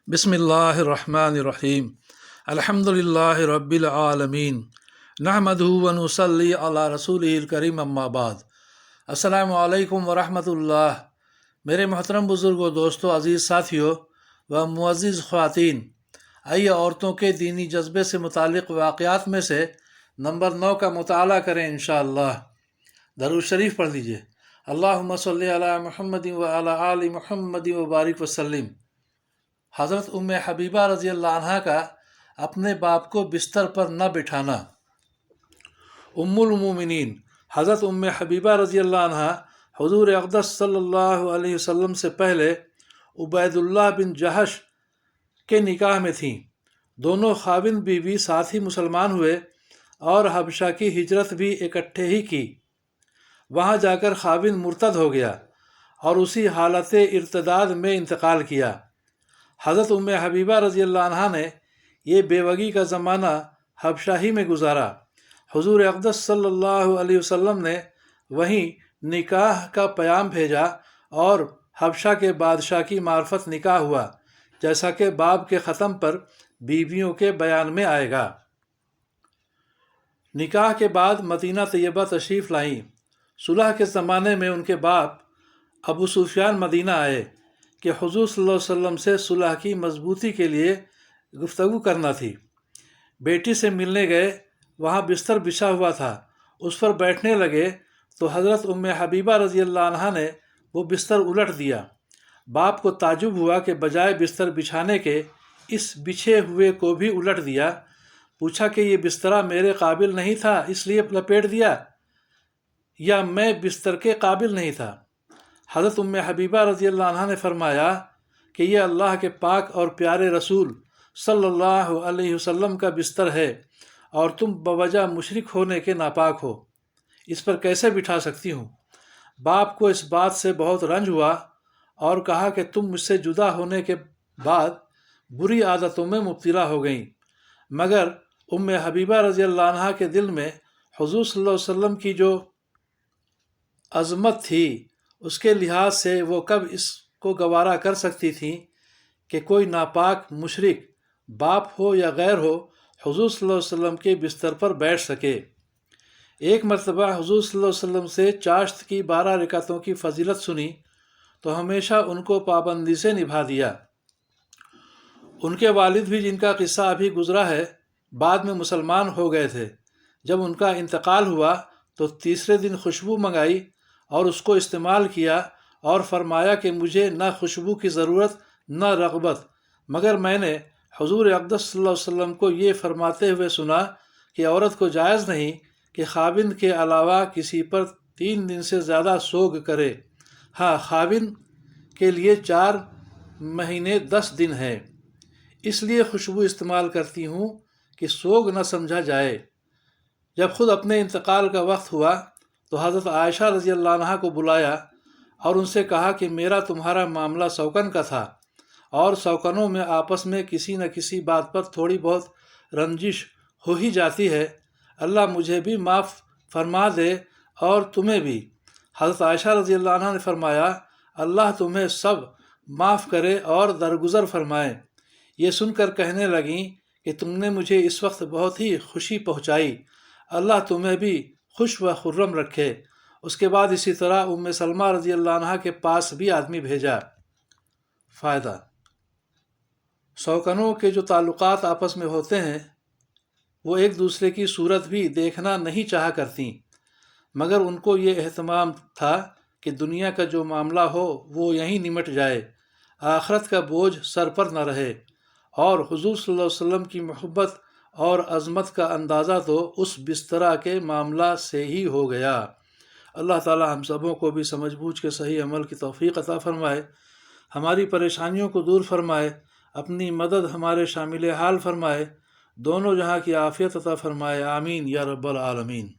बिस्मिल्लाहिर्रहमानिर्रहीम अल्हम्दुलिल्लाहि रब्बिल आलमीन नहमदुहु व नुसल्ली अला रसूलिहिल करीम अम्मा बाद। अस्सलामु अलैकुम व रहमतुल्लाह। मेरे मोहतरम बुज़ुर्गों, दोस्तों, अज़ीज़ साथियों व मुअज़्ज़िज़ ख़वातीन, आइए औरतों के दीनी जज्बे से मुतालिक़ वाक़यात में से नंबर 9 का मुताला करें इंशाअल्लाह। दरूद शरीफ पढ़ लीजिए। अल्लाहुम्मा सल्लि अला मुहम्मदिन व अला आलि मुहम्मदिन व बारिक वसल्लिम। हज़रत उम्मे हबीबा रज़ी अल्लाह अन्हा का अपने बाप को बिस्तर पर न बिठाना। उम्मुल मोमिनीन हज़रत उम्मे हबीबा रज़ी अल्लाह अन्हा हुज़ूर अक़दस सल्लल्लाहु अलैहि वसल्लम से पहले उबैदुल्लाह बिन जहश के निकाह में थीं। दोनों खाविन बीवी साथ ही मुसलमान हुए और हबशा की हिजरत भी इकट्ठे ही की। वहाँ जाकर खाविन मुर्तद हो गया और उसी हालत इर्तदाद में इंतकाल किया। हज़रत उम्मे हबीबा रज़ी अल्लाह अन्हा ने ये बेवगी का ज़माना हबशा ही में गुजारा। हुज़ूर अक़दस सल्लल्लाहु अलैहि वसल्लम ने वहीं निकाह का प्याम भेजा और हबशा के बादशाह की मार्फत निकाह हुआ, जैसा कि बाब के ख़त्म पर बीवियों के बयान में आएगा। निकाह के बाद मदीना तैयबा तशरीफ़ लाईं। सुलह के ज़माने में उनके बाप अबू सुफियान मदीना आए कि हुज़ूर सल्लल्लाहु अलैहि वसल्लम से सुलह की मजबूती के लिए गुफ्तगू करना थी। बेटी से मिलने गए, वहाँ बिस्तर बिछा हुआ था, उस पर बैठने लगे तो हज़रत उम्मे हबीबा रज़ी अल्लाह अन्हा ने वो बिस्तर उलट दिया। बाप को ताजुब हुआ कि बजाय बिस्तर बिछाने के इस बिछे हुए को भी उलट दिया। पूछा कि ये बिस्तरा मेरे काबिल नहीं था इसलिए लपेट दिया, या मैं बिस्तर के काबिल नहीं था? हज़रत उम्मे हबीबा रज़ी अल्लाह अन्हा ने फरमाया कि यह अल्लाह के पाक और प्यारे रसूल सल्लल्लाहु अलैहि वसल्लम का बिस्तर है और तुम बवजह मुशरिक होने के नापाक हो, इस पर कैसे बिठा सकती हूँ? बाप को इस बात से बहुत रंज हुआ और कहा कि तुम मुझसे जुदा होने के बाद बुरी आदतों में मुब्तला हो गईं। मगर उम्मे हबीबा रज़ी अल्लाह अन्हा के दिल में हुज़ूर सल्लल्लाहु अलैहि वसल्लम की जो अज़मत थी, उसके लिहाज से वो कब इसको गवारा कर सकती थी कि कोई नापाक मुशरिक, बाप हो या गैर हो, हुज़ूर सल्लल्लाहु अलैहि वसल्लम के बिस्तर पर बैठ सके। एक मरतबा हुज़ूर सल्लल्लाहु अलैहि वसल्लम से चाश्त की 12 रकातों की फजीलत सुनी तो हमेशा उनको पाबंदी से निभा दिया। उनके वालिद भी, जिनका किस्सा अभी गुजरा है, बाद में मुसलमान हो गए थे। जब उनका इंतकाल हुआ तो तीसरे दिन खुशबू मंगाई और उसको इस्तेमाल किया और फरमाया कि मुझे न खुशबू की ज़रूरत न रग़बत, मगर मैंने हुज़ूर अक़दस सल्लल्लाहु अलैहि वसल्लम को ये फरमाते हुए सुना कि औरत को जायज़ नहीं कि खाविन के अलावा किसी पर 3 दिन से ज़्यादा सोग करे। हाँ, खाविन के लिए 4 महीने 10 दिन है, इसलिए खुशबू इस्तेमाल करती हूँ कि सोग न समझा जाए। जब खुद अपने इंतकाल का वक्त हुआ तो हज़रत आयशा रज़ी अल्लाह अन्हा को बुलाया और उनसे कहा कि मेरा तुम्हारा मामला सौकन का था और सौकनों में आपस में किसी न किसी बात पर थोड़ी बहुत रंजिश हो ही जाती है। अल्लाह मुझे भी माफ़ फरमा दे और तुम्हें भी। हज़रत आयशा रज़ी अल्लाह अन्हा ने फरमाया, अल्लाह तुम्हें सब माफ़ करे और दरगुज़र फरमाए। ये सुनकर कहने लगीं कि तुमने मुझे इस वक्त बहुत ही खुशी पहुँचाई, अल्लाह तुम्हें भी खुश व खुर्रम रखे। उसके बाद इसी तरह उम्मे सलमा रज़ी अल्लाह अन्हा के पास भी आदमी भेजा। फ़ायदा: शौकनों के जो ताल्लुकात आपस में होते हैं वो एक दूसरे की सूरत भी देखना नहीं चाहा करती, मगर उनको ये एहतमाम था कि दुनिया का जो मामला हो वो यहीं निमट जाए, आखरत का बोझ सर पर न रहे। और हुज़ूर सल्लल्लाहु अलैहि वसल्लम की मोहब्बत और अज़मत का अंदाज़ा तो उस बिस्तरा के मामला से ही हो गया। अल्लाह ताला हम सबों को भी समझ बूझ के सही अमल की तौफ़ीक़ अता फ़रमाए, हमारी परेशानियों को दूर फ़रमाए, अपनी मदद हमारे शामिल हाल फ़रमाए, दोनों जहाँ की आफ़ियत अता फ़रमाए। आमीन या रब्बल आलमीन।